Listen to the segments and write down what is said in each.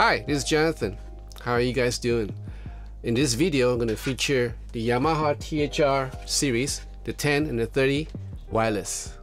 Hi, this is Jonathan. How are you guys doing? In this video, I'm going to feature the Yamaha THR series, the 10 and the 30 wireless.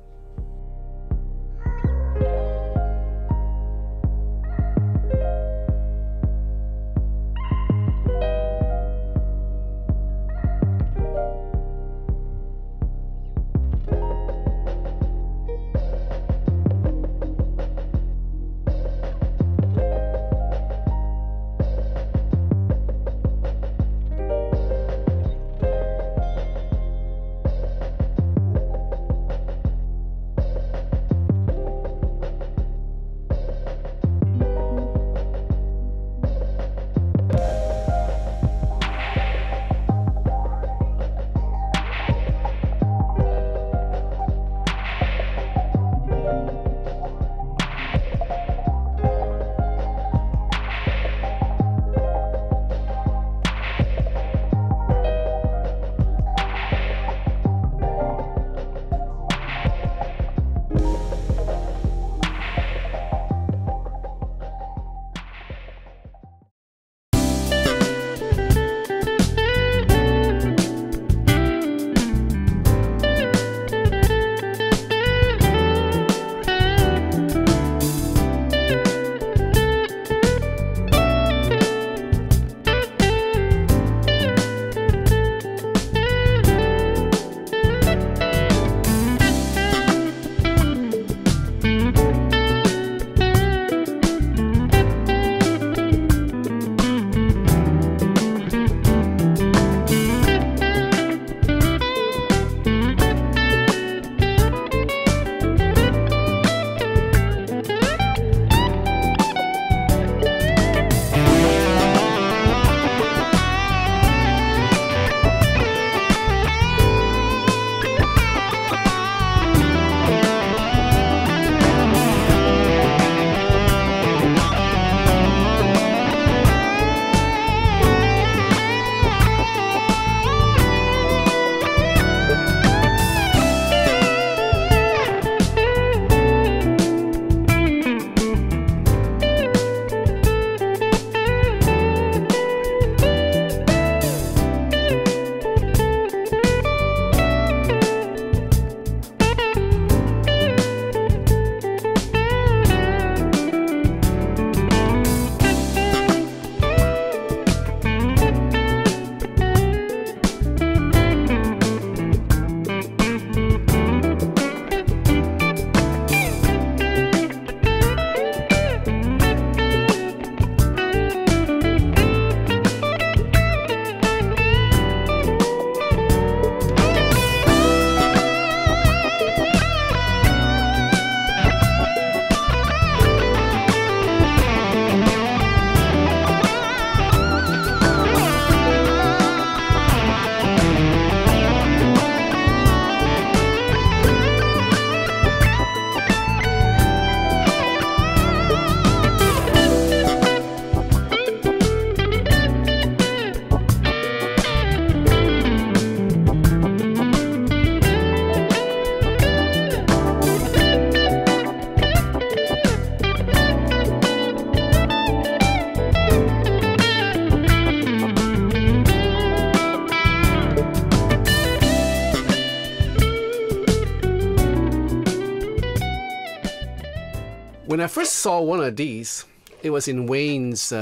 When I first saw one of these, it was in Wayne's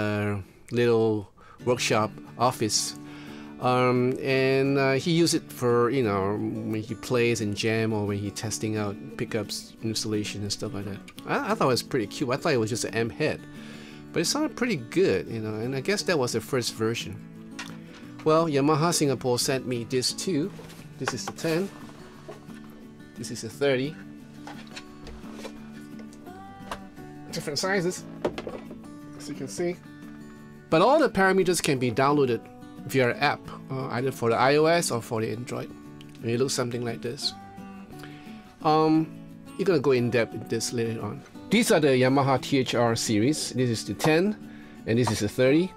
little workshop office, and he used it for, you know, when he plays in jam or when he's testing out pickups, installation and stuff like that. I thought it was pretty cute. I thought it was just an amp head, but it sounded pretty good, you know, and I guess that was the first version. Well, Yamaha Singapore sent me this too. This is the 10, this is the 30. Different sizes, as you can see, but all the parameters can be downloaded via an app, either for the iOS or for the Android, and it looks something like this. You're gonna go in depth with this later on. These are the Yamaha THR series. This is the 10 and this is the 30.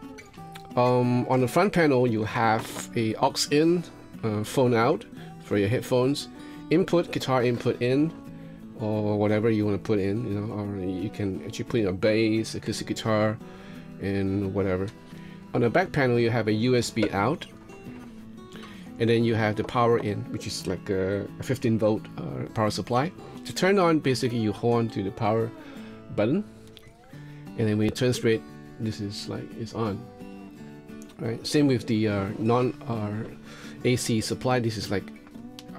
On the front panel you have a aux in, phone out for your headphones, input, guitar input in, or whatever you want to put in, you know, or you can actually put in a bass, acoustic guitar, and whatever. On the back panel, you have a USB out, and then you have the power in, which is like a 15-volt power supply. To turn on, basically you hold on to the power button, and then when you turn straight, this is like it's on. Right. Same with the non-AC supply. This is like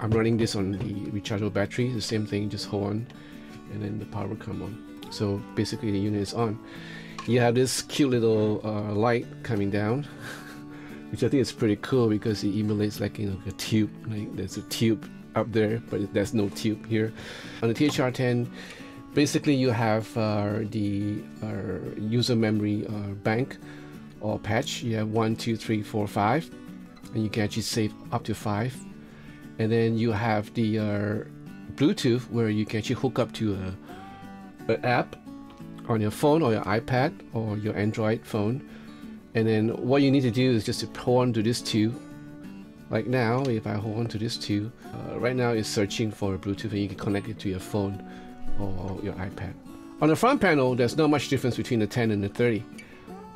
I'm running this on the rechargeable battery. The same thing, just hold on, and then the power will come on. So basically, the unit is on. You have this cute little light coming down, which I think is pretty cool because it emulates like, you know, a tube. Like there's a tube up there, but there's no tube here. On the THR-10, basically you have the user memory bank or patch. You have 1, 2, 3, 4, 5, and you can actually save up to 5. And then you have the Bluetooth, where you can actually hook up to an app on your phone or your iPad or your Android phone. And then what you need to do is just to hold on to this tube. Like now, if I hold on to this tube, right now it's searching for a Bluetooth, and you can connect it to your phone or your iPad. On the front panel, there's not much difference between the 10 and the 30.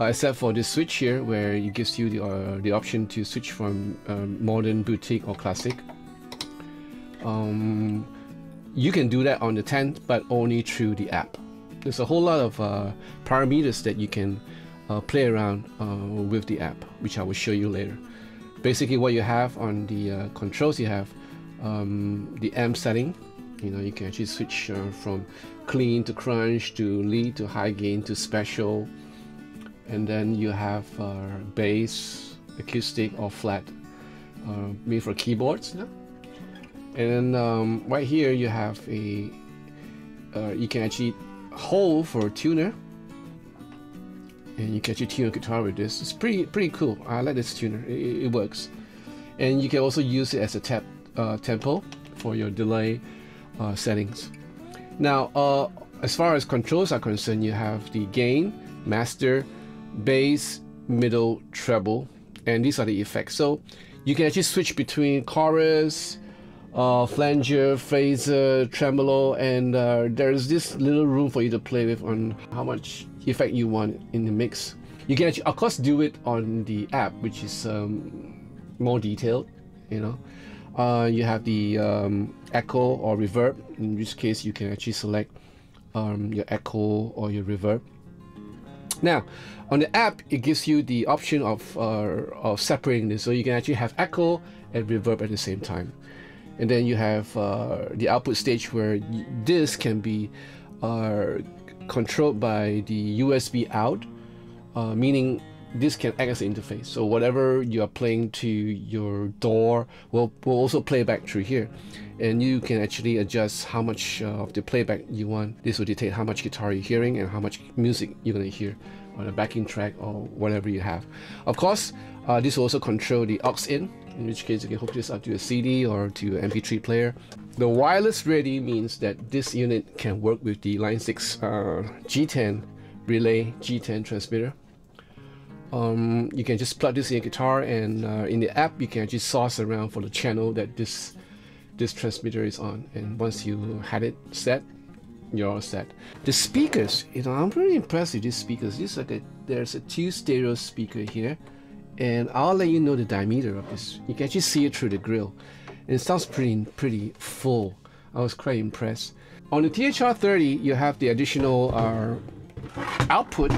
Except for this switch here, where it gives you the option to switch from modern, boutique, or classic. You can do that on the 10, but only through the app. There's a whole lot of parameters that you can play around with the app, which I will show you later. Basically, what you have on the controls, you have the amp setting. You know, you can actually switch from clean to crunch to lead to high gain to special. And then you have bass, acoustic, or flat, made for keyboards. No? And then right here you have a you can actually hold for a tuner, and you can actually tune a guitar with this. It's pretty cool. I like this tuner. It works. And you can also use it as a tempo for your delay settings. Now, as far as controls are concerned, you have the gain, master, bass, middle, treble, and these are the effects. So you can actually switch between chorus, flanger, phaser, tremolo, and there's this little room for you to play with on how much effect you want in the mix. You can actually, of course, do it on the app, which is more detailed. You know, you have the echo or reverb. In which case, you can actually select your echo or your reverb. Now, on the app, it gives you the option of separating this, so you can actually have echo and reverb at the same time. And then you have the output stage, where this can be controlled by the USB out, meaning this can act as an interface. So whatever you are playing to your DAW will also play back through here. And you can actually adjust how much of the playback you want. This will dictate how much guitar you're hearing and how much music you're going to hear on a backing track or whatever you have. Of course, this will also control the aux in which case you can hook this up to a CD or to an MP3 player. The wireless ready means that this unit can work with the Line 6 G10 relay G10 transmitter. You can just plug this in your guitar, and in the app you can actually source around for the channel that this transmitter is on, and once you had it set, you're all set. The speakers, you know, I'm pretty impressed with these speakers. There's a 2 stereo speaker here, and I'll let you know the diameter of this. You can actually see it through the grill, and it sounds pretty full. I was quite impressed. On the THR-30, you have the additional output,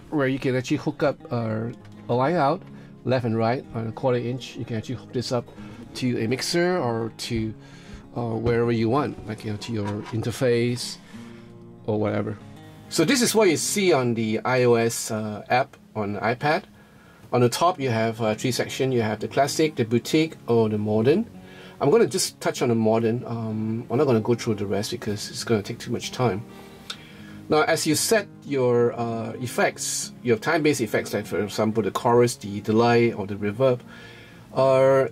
where you can actually hook up a line out, left and right, on a 1/4 inch. You can actually hook this up to a mixer or to wherever you want, like, you know, to your interface or whatever. So this is what you see on the iOS app on the iPad. On the top you have 3 sections. You have the classic, the boutique, or the modern. I'm going to just touch on the modern. I'm not going to go through the rest because it's going to take too much time. Now, as you set your effects, your time-based effects, like for example the chorus, the delay, or the reverb,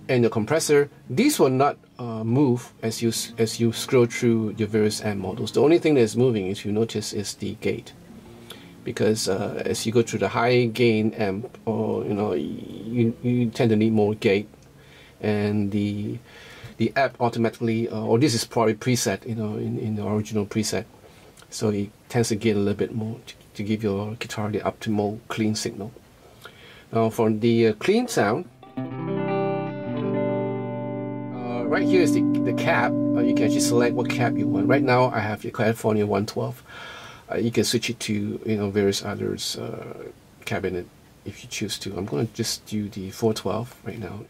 and the compressor, these will not move as you scroll through your various amp models. The only thing that is moving, if you notice, is the gate, because as you go through the high gain amp, or you tend to need more gate, and the app automatically, or this is probably preset, in the original preset. So it tends to gain a little bit more to give your guitar the optimal clean signal. Now for the clean sound, right here is the cab. You can actually select what cab you want. Right now I have the California 112. You can switch it to various others cabinet if you choose to. I'm going to just do the 412 right now.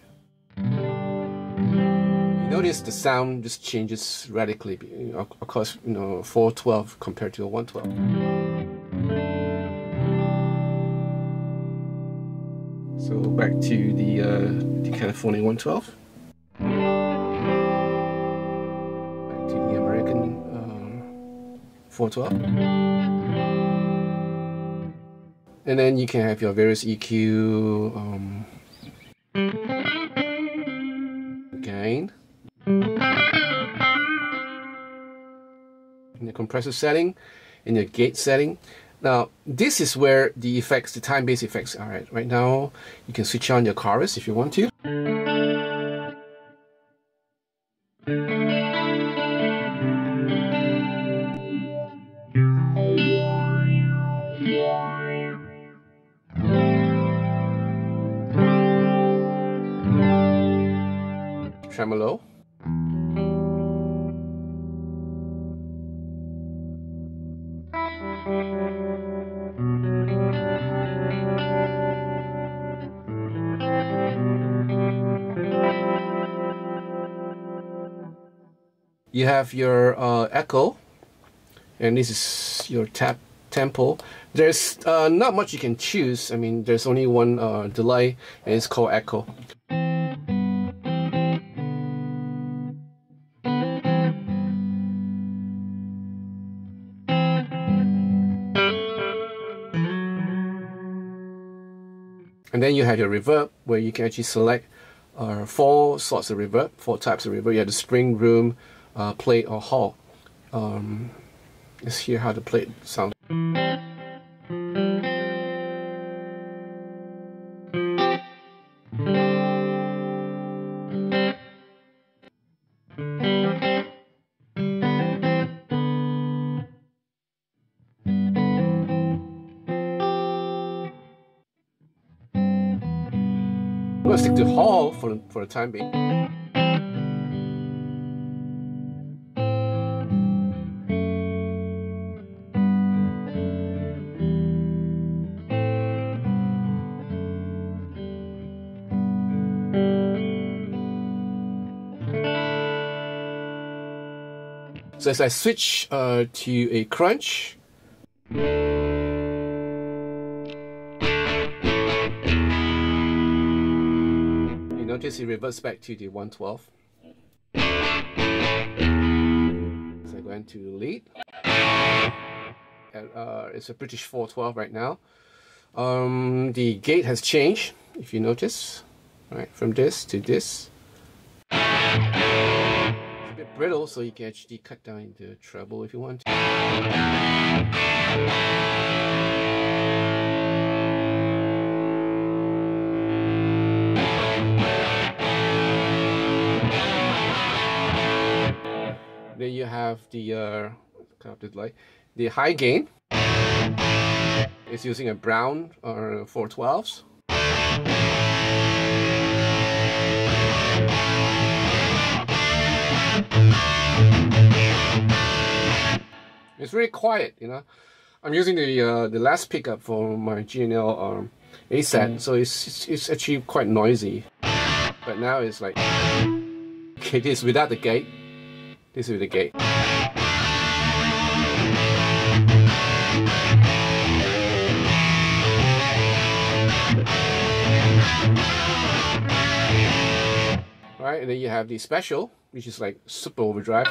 You notice the sound just changes radically. Of course, 412 compared to a 112. So back to the California 112. Back to the American 412. And then you can have your various EQ, gain, in the compressor setting, in the gate setting. Now, this is where the effects, the time-based effects are at. Right now, you can switch on your chorus if you want to. Tremolo. You have your echo, and this is your tempo. There's not much you can choose. I mean, there's only one delay, and it's called echo. And then you have your reverb, where you can actually select 4 sorts of reverb, 4 types of reverb. You have the spring, room, plate, or hall. Let's hear how the plate sounds. I'm going to stick to hall for the time being. So as I switch to a crunch, notice it reverts back to the 112. So I go into lead. And, it's a British 412 right now. The gate has changed, if you notice, right, from this to this. It's a bit brittle, so you can actually cut down into treble if you want to. Then you have the the high gain. It's using a Brown 412s. It's very quiet, I'm using the last pickup for my GNL ASAT, so it's actually quite noisy. But now it's like, okay, this is without the gate. This is the gate. Right, and then you have the special, which is like super overdrive.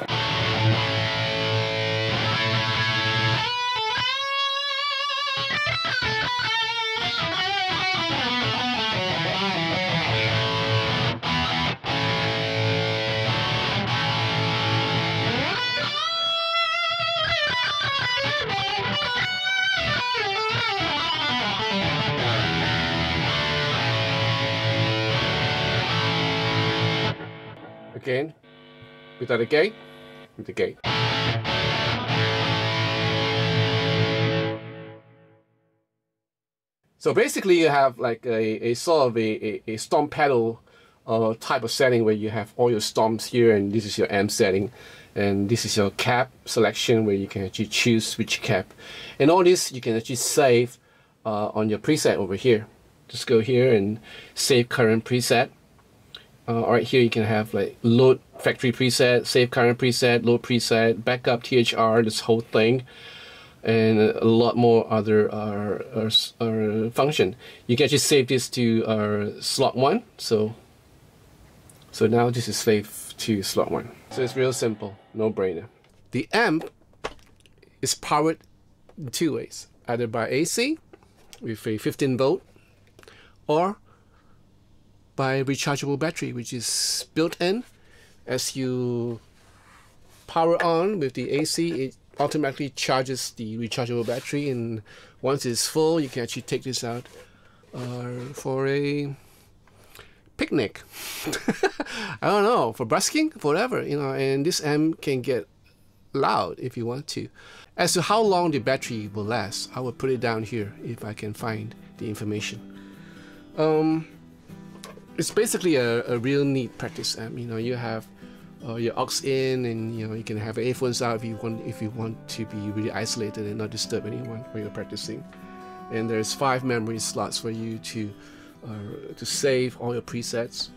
Again, without a gate, with the gate. So basically you have like a sort of a stomp pedal type of setting where you have all your stomps here, and this is your amp setting, and this is your cap selection where you can actually choose which cap, and all this you can actually save on your preset over here. Just go here and save current preset. Right here you can have like load factory preset, save current preset, load preset, backup THR, this whole thing, and a lot more other function. You can actually save this to slot 1. So now this is saved to slot 1. So it's real simple, no brainer. The amp is powered in 2 ways, either by AC with a 15 volt or by rechargeable battery, which is built in. As you power on with the AC, it automatically charges the rechargeable battery, and once it's full you can actually take this out for a picnic. I don't know, for busking, for whatever, you know. And this amp can get loud if you want to. As to how long the battery will last, I will put it down here if I can find the information. It's basically a real neat practice amp. You know, you have your aux in, and you know, you can have earphones out if you want to be really isolated and not disturb anyone when you're practicing. And there's 5 memory slots for you to save all your presets.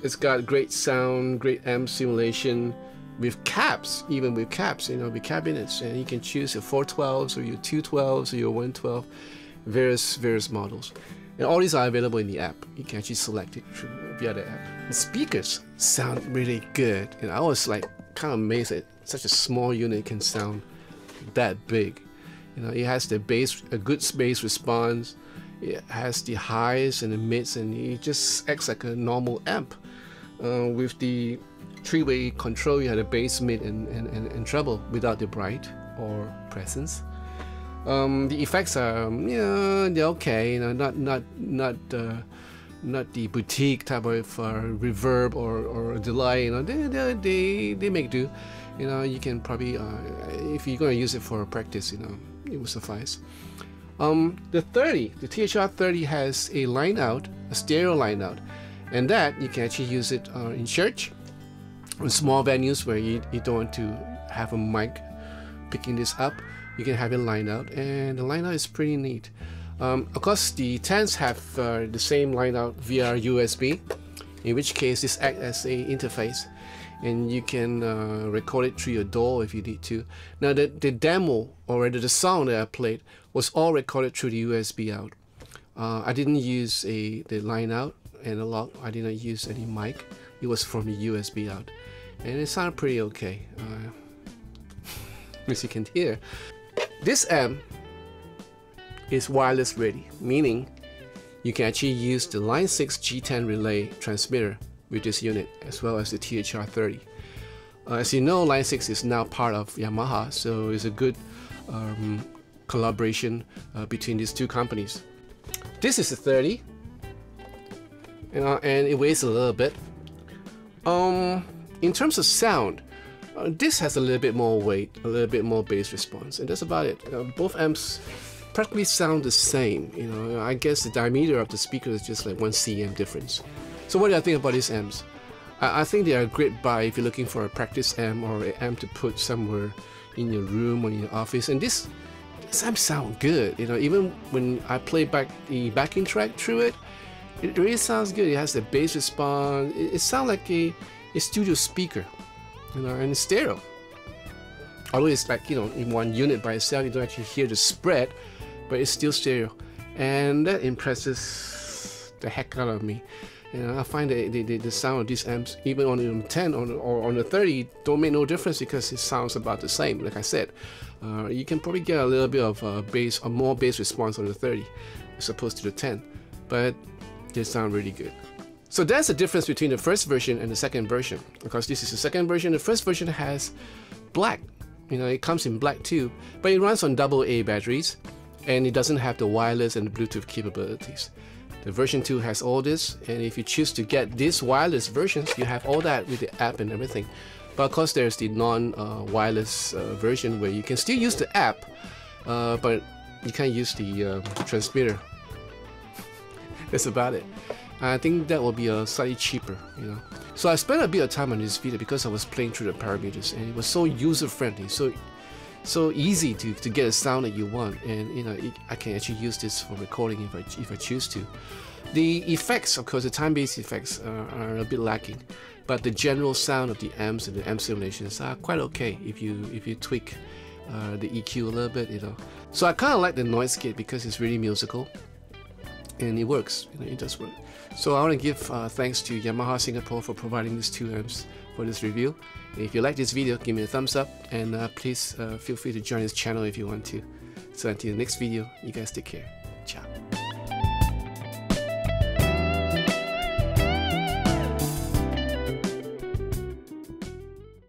It's got great sound, great amp simulation with caps, even with caps, you know, with cabinets, and you can choose your 412s or your 212s or your 112, various models. And all these are available in the app. You can actually select it via the app. The speakers sound really good. And I was like kind of amazed that such a small unit can sound that big. You know, it has the bass, a good bass response. It has the highs and the mids, and it just acts like a normal amp. With the 3-way control, you have the bass, mid, and treble without the bright or presence. The effects are, yeah, they're okay. You know, not the boutique type of reverb or delay. You know, they make do. You know, you can probably if you're going to use it for practice, you know, it will suffice. The THR 30 has a line out, a stereo line out, and that you can actually use it in church, in small venues where you don't want to have a mic picking this up. You can have it lined out, and the line out is pretty neat. Of course, the 10s have the same line out via USB, in which case this acts as a interface, and you can record it through your DAW if you need to. Now the demo, or rather the sound that I played, was all recorded through the USB out. I didn't use the line out analog. I did not use any mic. It was from the USB out, and it sounded pretty okay, as you can hear. This amp is wireless ready, meaning you can actually use the Line 6 G10 relay transmitter with this unit, as well as the THR 30. As you know, Line 6 is now part of Yamaha, so it's a good collaboration between these two companies. This is a 30, and it weighs a little bit. In terms of sound, this has a little bit more weight, a little bit more bass response, and that's about it. Both amps practically sound the same. You know, I guess the diameter of the speaker is just like 1 cm difference. So what do I think about these amps? I think they are a great buy if you're looking for a practice amp or an amp to put somewhere in your room or in your office. And this amp sound good. You know, even when I play back the backing track through it, it really sounds good. It has the bass response. It sounds like a studio speaker. You know, and it's stereo. Although it's like, you know, in one unit by itself, you don't actually hear the spread, but it's still stereo, and that impresses the heck out of me. You know, I find that the sound of these amps, even on the 10 or on the 30, don't make no difference because it sounds about the same. Like I said, you can probably get a little bit of bass, or more bass response on the 30 as opposed to the 10, but they sound really good. So that's the difference between the first version and the second version. Because this is the second version, the first version has black. You know, it comes in black too, but it runs on AA batteries, and it doesn't have the wireless and the Bluetooth capabilities. The version 2 has all this, and if you choose to get these wireless versions, you have all that with the app and everything. But of course, there's the non-wireless version where you can still use the app, but you can't use the transmitter That's about it. I think that will be slightly cheaper, you know. So I spent a bit of time on this video because I was playing through the parameters, and it was so user-friendly, so easy to get a sound that you want, and you know, I can actually use this for recording if I choose to. The effects, of course, the time-based effects are a bit lacking, but the general sound of the amps and the amp simulations are quite okay if you tweak the EQ a little bit, you know. So I kind of like the noise gate because it's really musical, and it works, you know, it does work. So I want to give thanks to Yamaha Singapore for providing these 2 amps for this review. And if you like this video, give me a thumbs up, and please feel free to join this channel if you want to. So until the next video, you guys take care.